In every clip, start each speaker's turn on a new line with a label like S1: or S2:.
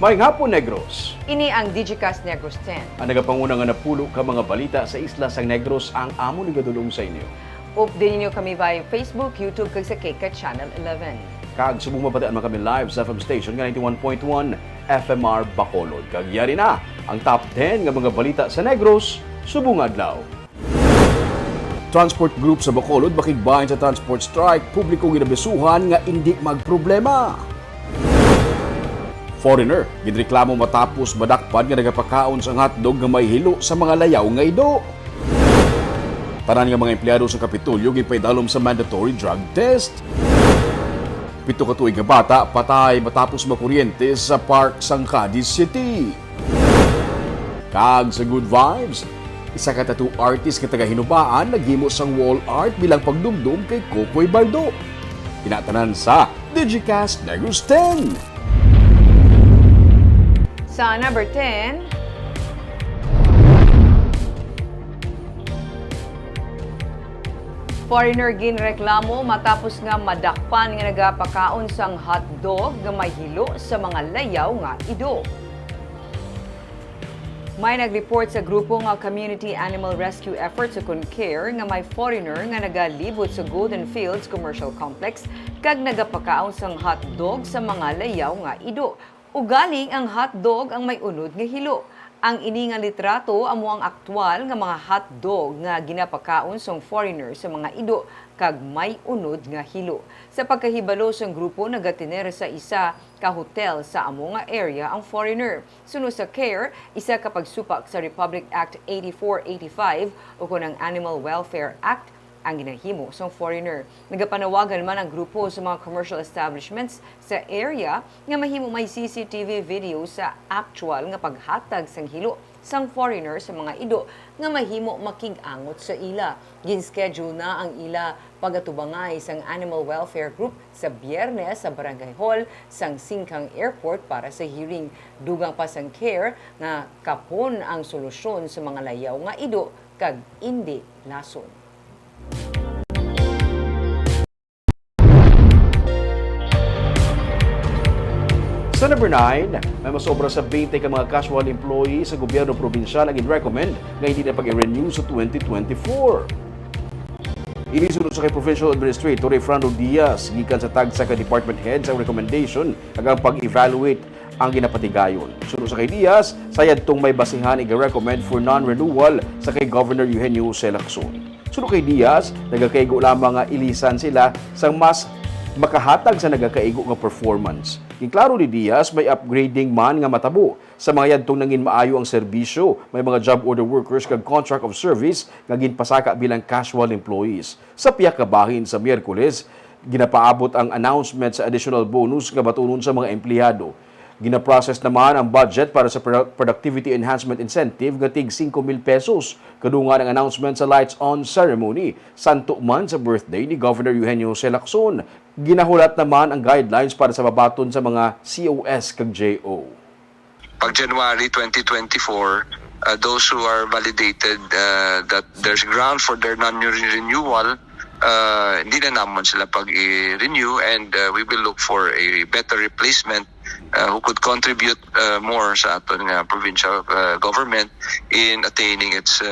S1: Maayong hapon, Negros.
S2: Ini ang Digicast Negros 10.
S1: Ang nagapanguna nga napulo ka mga balita sa isla sang Negros ang amo ni gadulong sa inyo.
S2: Updatein niyo kami via Facebook, YouTube, kag sa Kika Channel 11.
S1: Kag subong mabataan man kami live sa FM station nga 91.1 FMR Bacolod. Kag yari na ang top 10 nga mga balita sa Negros subong adlaw. Transport group sa Bacolod makigbahin sa transport strike, publiko ginabisuhan nga hindi magproblema. Foreigner, ginreklamo matapos badakpan nga nagapakaon sa hotdog nga may hilo sa mga layaw nga ido. Tanan nga mga empleyado sa Kapitolyo gipaydalom sa mandatory drug test. 7 ka tuig nga bata patay matapos makuryente sa park sang Cadiz City. Kag sa Good Vibes, isa ka tattoo artist nga taga-Hinubaan naghimo sang wall art bilang pagdumdum kay Kokoy Baldo. Tinatanan sa Digicast Negros 10.
S2: Sa number 10, foreigner ginreklamo matapos nga madakpan nga nagapakaon sang hotdog nga may hilo sa mga layaw nga ido. May nag-report sa grupo nga Community Animal Rescue Effort sa CONCARE nga may foreigner nga nagalibot sa Golden Fields Commercial Complex kag nagapakaon sang hotdog sa mga layaw nga ido. Ugaling ang hotdog ang may unod nga hilo. Ang ini nga litrato amo ang aktwal nga mga hotdog nga ginapakaon sang foreigner sa mga ido kag may unod nga hilo. Sa pagkahibalo sang grupo nagatiner sa isa ka hotel sa amo nga area ang foreigner. Suno sa CARE, isa ka pagsupak sa Republic Act 8485 o kunang Animal Welfare Act ang ginahimo sa foreigner. Nagapanawagan man ang grupo sa mga commercial establishments sa area nga mahimo may CCTV video sa actual nga paghatag sang hilo sang foreigner sa mga ido nga mahimo makig-angot sa ila. Gin-schedule na ang ila pagatubangay sang Animal Welfare Group sa Biyernes sa Barangay Hall sang Singkang Airport para sa hearing. Dugang pa sang CARE nga kapon ang solusyon sa mga layaw nga ido kag indi lason.
S1: Sa number 9, may masobra sa 20 ka mga casual employee sa gobyerno probinsyal ang in-recommend nga hindi na pag-renew sa 2024. Inisunod sa kay Provincial Administrator Efrando Diaz, gikan sa tagsa ka department heads ang recommendation hanggang pag-evaluate ang ginapatigayon. Sunod sa kay Diaz, sayad tong may basihan i-recommend for non-renewal sa kay Governor Eugenio C. Lacson. Sunod kay Diaz, nagakaigo lamang nga ilisan sila sang mas makahatag sa nagakaigo nga performance. Klaro ni Diaz, may upgrading man nga matabo sa mga yadtong nangin maayo ang serbisyo, may mga job order workers kag contract of service nga ginpasaka bilang casual employees. Sa piyak ka bahin sa Miyerkules, ginapaabot ang announcement sa additional bonus nga batunon sa mga empleyado. Ginaprocess naman ang budget para sa Productivity Enhancement Incentive nga tig 5,000 pesos. Kadungan ang announcement sa Lights On ceremony, santo man sa birthday ni Governor Eugenio C. Lacson. Ginahulat naman ang guidelines para sa babaton sa mga COS kag JO.
S3: Pag January 2024, those who are validated that there's ground for their non-renewal, hindi na naman sila pag-renew and we will look for a better replacement who could contribute more sa aton nga provincial government in attaining its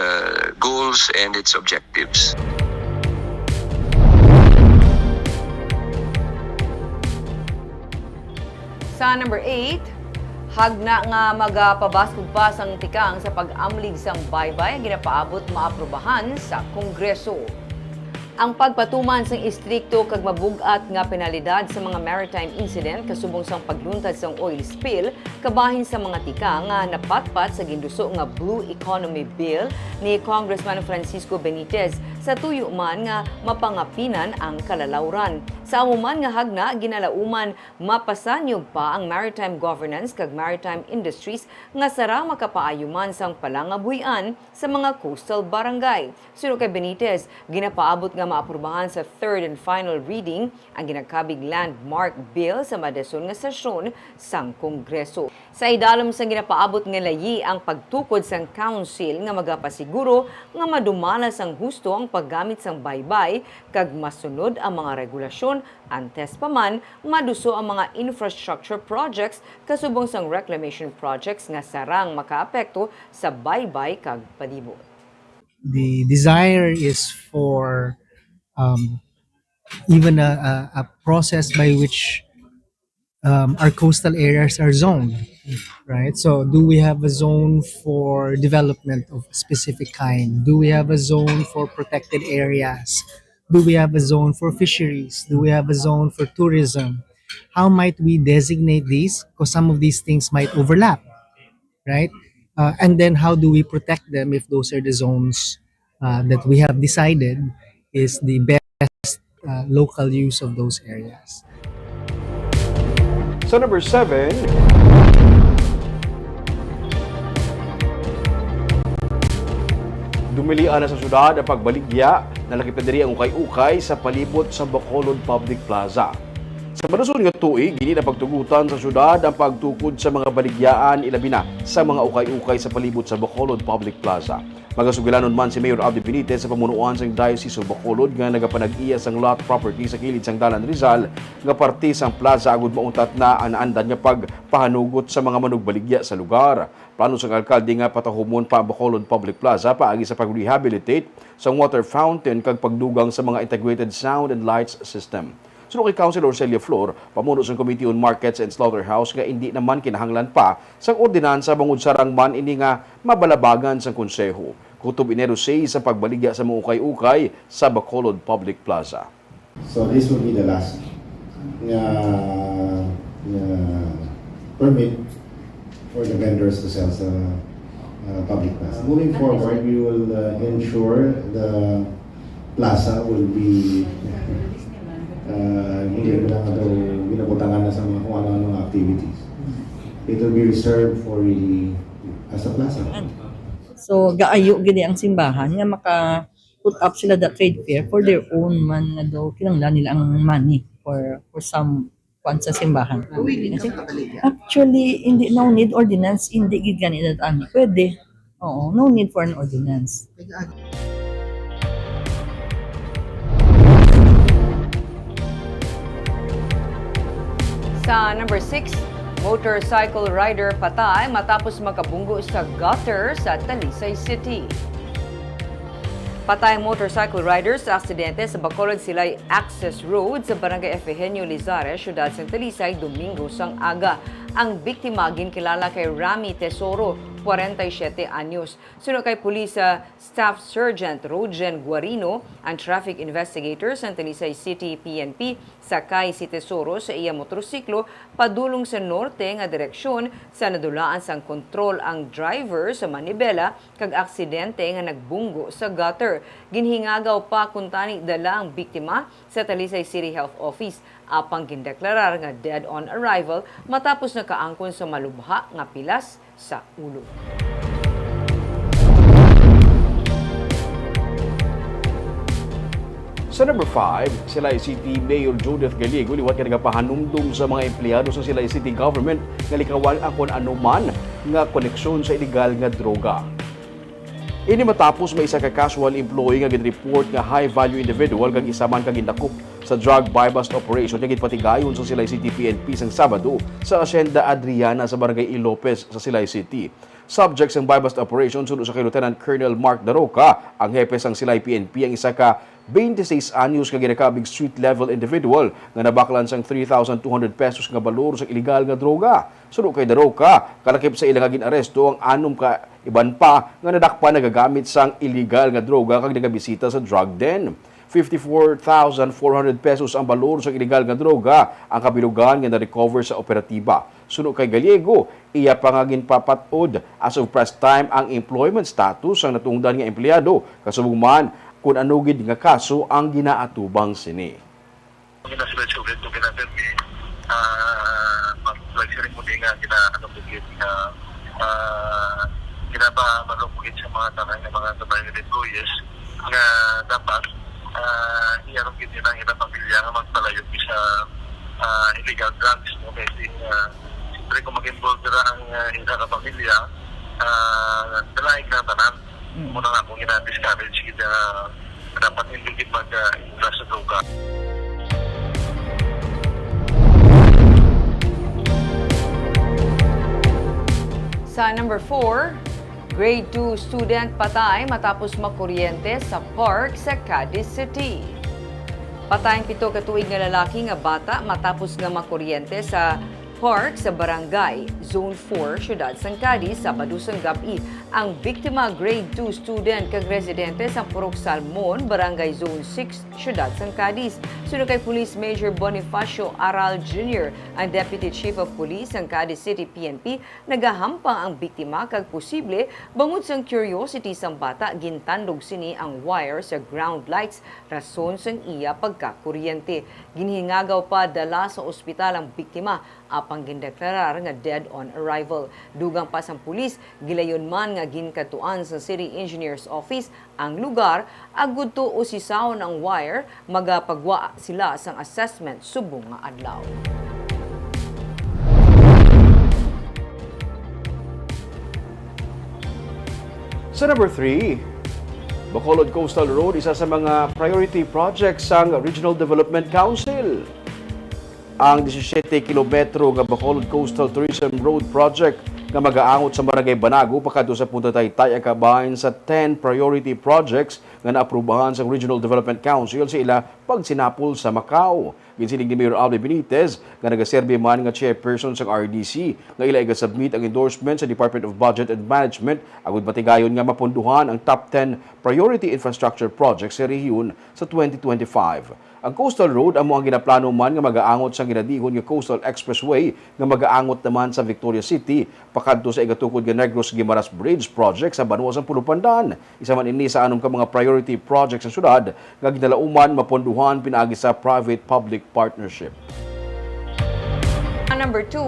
S3: goals and its objectives.
S2: Sa number 8, hagna nga magapabaskog pa sang tikang sa pag-amlig sang baybay ang ginapaabot maaprubahan sa Kongreso. Ang pagpatuman sang istrikto kag mabugat nga penalidad sa mga maritime incident kasubong sang pagluntad sang oil spill kabahin sa mga tika nga napatpat sa ginduso nga Blue Economy Bill ni Congressman Francisco Benitez sa tuyo man nga mapangapinan ang kalalawran. Sa amuman nga hagna, ginalauman mapasanyog pa ang maritime governance kag maritime industries nga sara makapaayuman sang palangabuyan sa mga coastal barangay. Suno kay Benitez, ginapaabot nga maaprubahan sa third and final reading ang ginakabig landmark bill sa madason nga sesyon sang Kongreso. Sa idalom sang ginapaabot nga layi ang pagtukod sang council nga magapasiguro nga madumalas ang husto ang paggamit sang baybay kag masunod ang mga regulasyon antes pa man maduso ang mga infrastructure projects kasubong sang reclamation projects nga sarang makaapekto sa baybay kag palibot.
S4: The desire is for even a process by which our coastal areas are zoned, right? So, do we have a zone for development of a specific kind? Do we have a zone for protected areas? Do we have a zone for fisheries? Do we have a zone for tourism? How might we designate these? Because some of these things might overlap, right? And then how do we protect them if those are the zones that we have decided is the best local use of those areas?
S1: Sa number 7, dumilian na sa syudad ang pagbaligya na nakipedari ang ukay-ukay sa palibot sa Bacolod Public Plaza. Sa malusod nga tuig, gini na pagtugutan sa syudad ang pagtukod sa mga baligyaan ilabi na sa mga ukay-ukay sa palibot sa Bacolod Public Plaza. Magasugilanon man si Mayor Abdi Benitez sa pamunuan sa Diocese of Bacolod nga nagapanag-iya sang lot property sa kilid sang Dalan Rizal nga parte sang plaza agud mauntat na ang naandan nga pagpahanugot sa mga manugbaligya sa lugar. Plano sang alkalde nga patahumon pa ang Bacolod Public Plaza paagi sa pag-rehabilitate sang water fountain kag pagdugang sa mga integrated sound and lights system. Sunod kay Councilor Celia Flor, pamuno sa Committee on Markets and Slaughterhouse nga hindi naman kinahanglan pa sa ordinansa bangod sarang man ini nga mabalabagan sa konseho. Kutob Enero 6 sa pagbaligya sa mga ukay-ukay sa Bacolod Public Plaza.
S5: So this will be the last permit for the vendors to sell sa public plaza. Moving forward, we will ensure the plaza will be hindi na lang daw binabutangan na sa mga kung ano-anong activities. It will be reserved for really as a plaza.
S6: So gaayo gini ang simbahan nga maka put up sila the trade fair for their own man nga daw kinahanglan nila ang money for some kwan sa simbahan. Actually, hindi no need ordinance, hindi gid ganito ani. Pwede. Oo, no need for an ordinance.
S2: Sa number 6, motorcycle rider patay matapos makabunggo sa gutter sa Talisay City. Patay ang motorcycle rider sa aksidente sa Bacolod Silay Access Road sa Barangay Efegenio Lizares, syudad sa Talisay, Domingo sang aga. Ang biktima ginkilala kay Rami Tesoro, 47 anyos. Sunod kay Pulisa Staff Sergeant Rogen Guarino, ang traffic investigator sa Talisay City PNP, sakay si Tesoro sa iya motorsiklo padulong sa norte nga direksyon sa nadulaan sang kontrol ang driver sa manibela kag aksidente nga nagbunggo sa gutter. Ginhingagaw pa kuntani dala ang biktima sa Talisay City Health Office apang gindeklarar nga dead on arrival matapos nakaangkon sa malubha nga pilas sa ulo.
S1: Sa number 5, Silay City Mayor Judith Gallego liwat nga nagapahanumdum sa mga empleyado sa Silay City Government nga likawan ang kung ano man nga koneksyon sa illegal nga droga. Ini matapos may isa ka casual employee nga gin-report nga high-value individual kag isa man kag gindakop sa drug buy-bust operation nga gipatigayon sa Silay City PNP sang Sabado sa Hacienda Adriana sa Barangay Ilopez sa Silay City. Subject sang buy-bust operation sunod sa kay Lieutenant Colonel Mark Daroca, ang hepe sang Silay PNP ang isa ka 26 anyos ka ginakabig street-level individual nga nabaklan sang 3,200 pesos nga balor sa illegal nga droga. Sunod kay Daroca, kalakip sa ilang gin-aresto ang anom ka iban pa nga nadakpa nagagamit sang illegal nga droga kag nagabisita sa drug den. 54,400 pesos ang balor sa illegal nga droga ang kabilugan nga na-recover sa operatiba. Sunod kay Gallego, iya pa nga ginpapatod as of press time ang employment status ang natungdan nga empleyado kasubong man kung ano gid nga kaso ang ginaatubang sini.
S3: Ginasulit ito ginapermi mag-flexion mo din nga ginaanong-bugit nga ginapamalupugit sa mga tanay ng mga government employees nga dapat iyarong gid nila ang ilang pamilya nga magpalayot sa illegal drugs mo kasi siyempre kung mag-involve nila ang ilang pamilya dalaig na tanan muna nga kung gina-discourage kita dapat hindi mag-infra sa droga.
S2: Sa number 4, grade 2 student patay matapos makuryente sa park sa Cadiz City. Patay ang 7 ka tuig nga lalaki nga bata matapos nga makuryente sa park sa Barangay Zone 4, Syudad San Cadiz, Sabado sang gabi. Ang biktima, grade 2 student kag residente sa Purok Salmon, Barangay Zone 6, Syudad San Cadiz. Sunod kay Police Major Bonifacio Aral Jr., ang Deputy Chief of Police ng Cadiz City PNP, nagahampang ang biktima kag posible bangod sang curiosity sang bata gintandog sini ang wire sa ground lights rason sang iya pagkakuryente. Ginhingagaw pa dala sa ospital ang biktima apang gindeklarar nga dead on arrival. Dugang pa sang pulis, gilayon man nga ginkatuan sa City Engineer's Office ang lugar, agud to usisawon ang wire, magapagwa sila sang assessment subong nga adlaw.
S1: Sa number 3, Bacolod Coastal Road, isa sa mga priority projects ng Regional Development Council. Ang 17 kilometro nga Bacolod Coastal Tourism Road Project nga mag-aangot sa Barangay Banago pakadto sa Punta Taytay kabahin sa 10 priority projects nga naaprubahan sa Regional Development Council sa ila pagsinapol sa Macau. Ginsiling ni Mayor Alvin Benitez nga nagaserbe man nga chairperson sa RDC nga ila iga-submit ang endorsement sa Department of Budget and Management agud matigayon nga mapunduhan ang top 10 priority infrastructure projects sa rehiyon sa 2025. Ang Coastal Road amo ang ginaplano man nga mag-aangot sa ginadihon nga Coastal Expressway nga mag-aangot naman sa Victoria City pakadto sa igatukod nga Negros Guimaras Bridge project sa Banuas ang Pulupandan. Isa man ini sa anong ka mga priority projects sa syudad nga ginalauman maponduhan pinaagi sa private-public partnership.
S2: Number 2,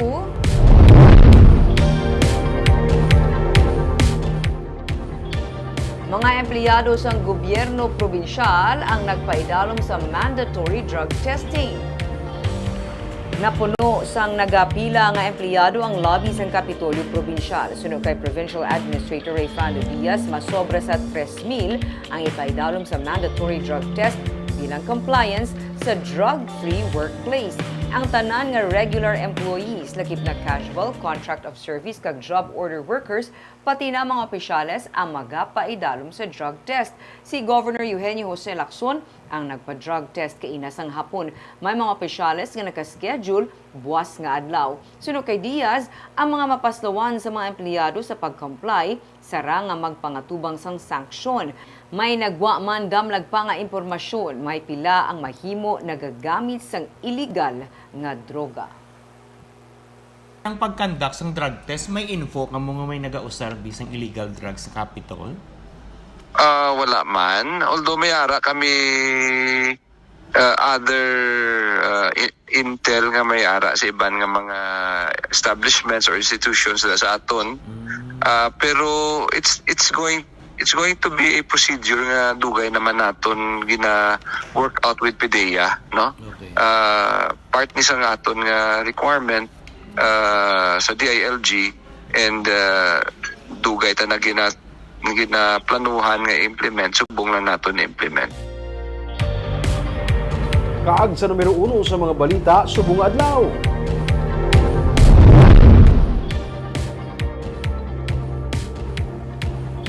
S2: mga empleyado sa gobyerno probinsyal ang nagpaidalom sa mandatory drug testing. Napuno sang nagapila nga empleyado ang lobby sa Kapitolyo Probinsyal. Sunod kay Provincial Administrator Rayfando Diaz, masobra sa 3,000 ang ipaidalom sa mandatory drug test bilang compliance sa drug-free workplace. Ang tanan nga regular employees, lakip na casual, contract of service kag job order workers, pati na mga opisyales ang magapaidalom sa drug test. Si Governor Eugenio Jose Lacson ang nagpa-drug test kaina sang hapon. May mga opisyales nga nakaschedule buwas nga adlaw. Sunod kay Diaz, ang mga mapaslawan sa mga empleyado sa pag-comply, sara nga magpangatubang sang sanksyon. May nagwa man damlag pa nga impormasyon, may pila ang mahimo nagagamit sang illegal nga droga.
S7: Ang pag-conduct ng drug test, may info ka mo nga may nag-ausar bisang illegal drugs sa Capitol?
S3: Wala man. Although may ara kami other intel nga may ara sa iban nga mga establishments or institutions sa aton. Pero it's going to be a procedure nga dugay naman naton gina work out with PDEA, no?
S7: Okay.
S3: Part ni sa aton nga requirement sa DILG and dugay ta na ginaplanuhan nga implement, subong lang naton implement.
S1: Kaag sa numero 1 sa mga balita, subong adlaw.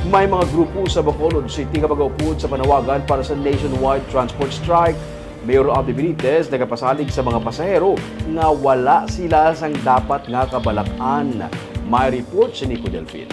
S1: May mga grupo sa Bacolod City nga mag-upod sa panawagan para sa nationwide transport strike. Mayor Alvin Benitez nagapasalig sa mga pasahero nga wala sila sang dapat nga kabalakan. May report si Nico Delfin.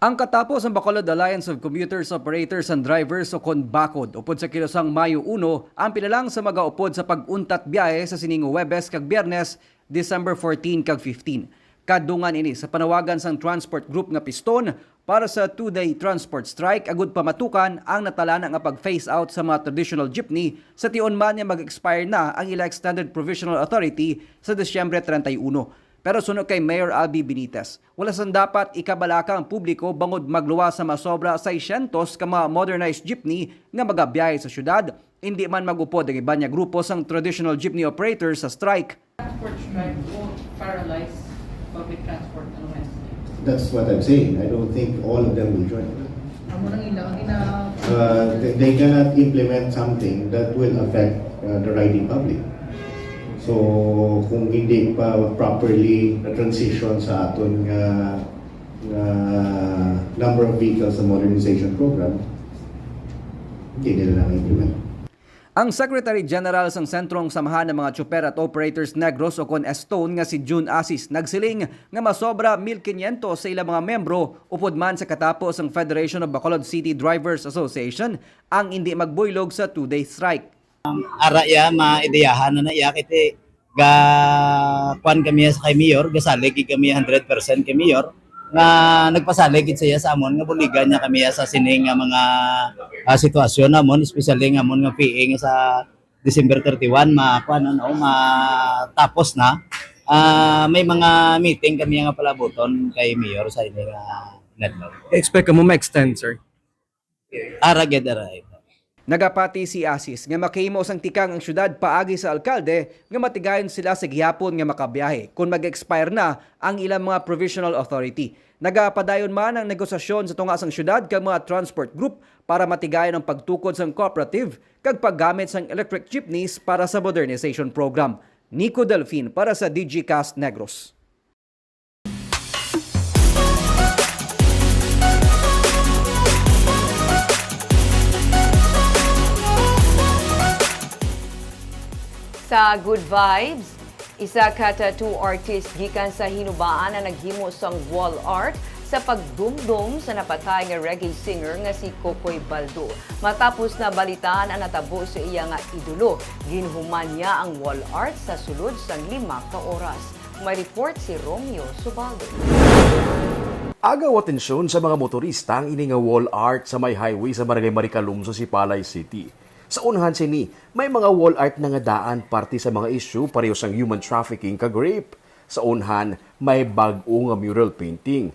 S8: Ang katapos ang Bacolod Alliance of Commuters, Operators and Drivers o CONBACOD upod sa kilosang Mayo 1 ang pinalang sa mag-aupod sa pag-untat biyahe sa sining Huwebes kag Biyernes, December 14 kag 15. Kadungan ini sa panawagan sang transport group nga Piston para sa 2-day transport strike agud pamatukan ang natalana nga pag-phase out sa mga traditional jeepney sa tion man nga mag-expire na ang ila Extended Provisional Authority sa Disyembre 31. Pero sunod kay Mayor Alvin Benitez, wala sang dapat ikabalaka ang publiko bangod magluwas sa masobra 600 ka mga modernized jeepney nga magabiyahe sa syudad. Hindi man magupod ang iban nga grupo sang traditional jeepney operators sa strike.
S9: Transport strike won't paralyze public transport on Wednesday.
S5: That's what I'm saying. I don't think all of them will join.
S9: Amo nang ilang
S5: They cannot implement something that will affect the riding public. So kung hindi pa properly na-transition sa aton number of vehicles sa modernization program, hindi nila na-implement.
S8: Ang Secretary General sang Sentrong Samahan ng mga Chopper at Operators Negros o kon Estone nga si June Asis nagsiling nga masobra 1,500 sa ilang mga membro upod man sa katapos ang Federation of Bacolod City Drivers Association ang hindi magbuylog sa 2-day strike.
S10: Ara ya maideyahan na iya kiti ga kwan kami sa kay mayor gasalig kami 100% kay mayor nga nagpasalig gid siya sa amon nga buligan niya kami sa sining nga mga sitwasyon namon especially nga amon nga PA nga sa December 31 matapos na may mga meeting kami nga palabuton kay mayor sa ini nga network.
S8: Expect mo ma-extend, sir?
S10: Ara gid ara.
S8: Nagapati si Asis nga makahimo sang tikang ang syudad paagi sa alkalde nga matigayon sila sa gihapon nga makabiyahe kung mag-expire na ang ilang mga provisional authority. Nagapadayon man ang negosasyon sa tunga sang syudad kag mga transport group para matigayon ang pagtukod sang cooperative kag paggamit sang electric jeepneys para sa modernization program. Nico Delfin para sa DGCast Negros.
S2: Sa Good Vibes, isa ka tattoo artist gikan sa Hinubaan na naghimo sang wall art sa pagdumdum sa napatay nga reggae singer nga si Kokoy Baldo. Matapos na balitaan ang natabo sa iya nga idolo, ginhuman niya ang wall art sa sulod sang 5 ka oras. May report si Romeo Subaldo.
S1: Agaw atensyon sa mga motorista ang ini nga wall art sa may highway sa Barangay Maricalum sa Sipalay City. Sa unahan sini, may mga wall art na nga daan parte sa mga issue pareho sang human trafficking kag rape. Sa unahan, may bag-o nga mural painting.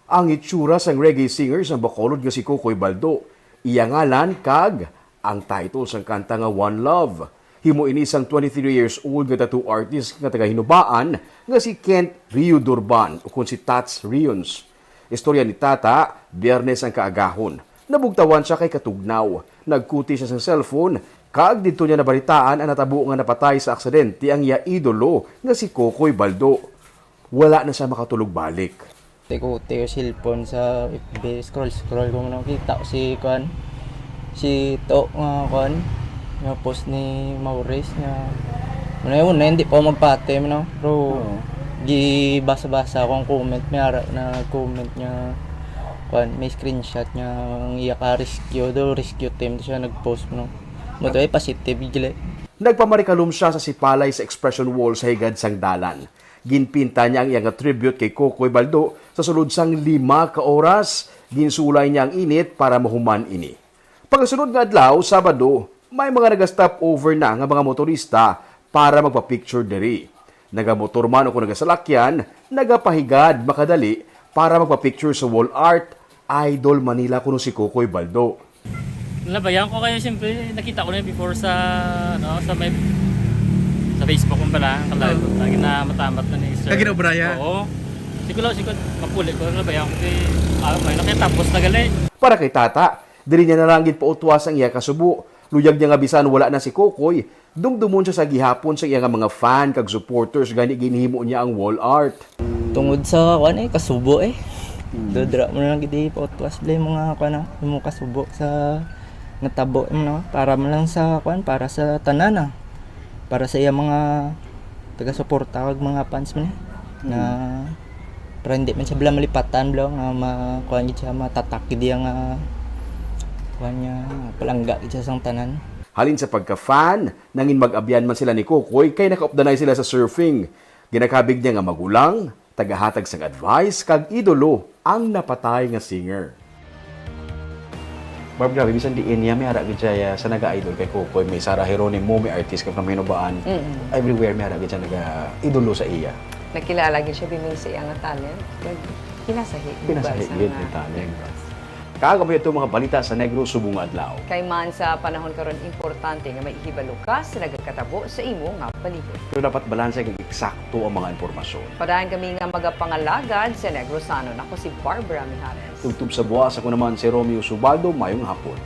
S1: Ang itsura sang reggae singer sa Bacolod nga si Kokoy Baldo. Iya ngalan kag ang title sang kanta nga One Love. Himo ini sang 23 years old nga tattoo artist nga taga Hinubaan nga si Kent Rio Durban o kun si Tats Rions. Istorya ni Tata, Biyernes ang kaagahon. Nabugtawan siya kay Katugnaw. Nagkuti siya sa cellphone, kag dito niya nabalitaan ang natabo nga napatay sa aksidente ang iya idolo nga si Kokoy Baldo. Wala na siya makatulog balik.
S11: Tiko cellphone sa FB, scroll ko mo nakita ko si To nga nga post ni Maurice nga yun na hindi pa magpate no pero basa akong comment na comment niya may screenshot niya ang iya ka rescue team siya nag-post no mo to ay positive gila.
S1: Nagpamarikalum siya sa Sipalay sa expression wall sa higad sang dalan. Ginpinta niya ang iyang tribute kay Kokoy Baldo sa sulod sang 5 ka oras. Ginsulay niya ang init para mahuman ini. Pagkasunod nga adlaw, Sabado, may mga nag-stop over na nga mga motorista para magpa-picture diri. Nagamotor man o kung nagasalakyan, nagapahigad makadali para magpa-picture sa wall art, Idol Manila kuno si Kokoy Baldo.
S12: Nabayan ko kayo siyempre, nakita ko na before sa Facebook kung pala, kalala ko, lagi na matamat na ni Sir.
S7: Kagina Braya?
S12: Oo. Siguro, mapuli ko, nabayan ko kay, may nakitapos na gali.
S1: Para kay Tata, diri niya narangin pautwas ang iya kasubo. Luyag niya nga bisan wala na si Kokoy, dumdumon siya sa gihapon sa iya nga mga fan kag supporters gani ginhimo niya ang wall art.
S11: Tungod sa kasubo dodra mo lang gidi pautwas blay mga mo kasubo sa natabo mo para man lang sa para sa tanana. Para sa iya mga taga-suporta kag mga fans man na para hindi man siya bala malipatan bala nga makuan gid siya matatak gid nga kuanya palangga gid siya sang tanan.
S1: Halin sa pagka-fan, nangin mag-abyan man sila ni Kokoy kay naka-opdanay sila sa surfing. Ginakabig niya nga magulang, tagahatag sang advice kag idolo ang napatay nga singer. Barb, grabe, bisan diin niya, may harap siya sa naga-idol kay Kokoy. May Sarah Geronimo, may artist ka from Hinubaan. Everywhere may harap siya naga-idolo sa iya.
S2: Nakilala gid siya bining sa iya nga talent. Pinasahi.
S1: Pinasahi gid yung talent. Kagabay ito mga balita sa Negros subong adlaw.
S2: Kay man sa panahon karon importante nga may hibalo ka sa nagakatabo sa imo nga paligid.
S1: Pero dapat balanse kag eksakto ang mga impormasyon.
S2: Padayon kami nga magapangalagad sa Negrosano. Ako si Barbara Mijares.
S1: Tugtub sa buwas ako naman si Romeo Subaldo, mayong hapon.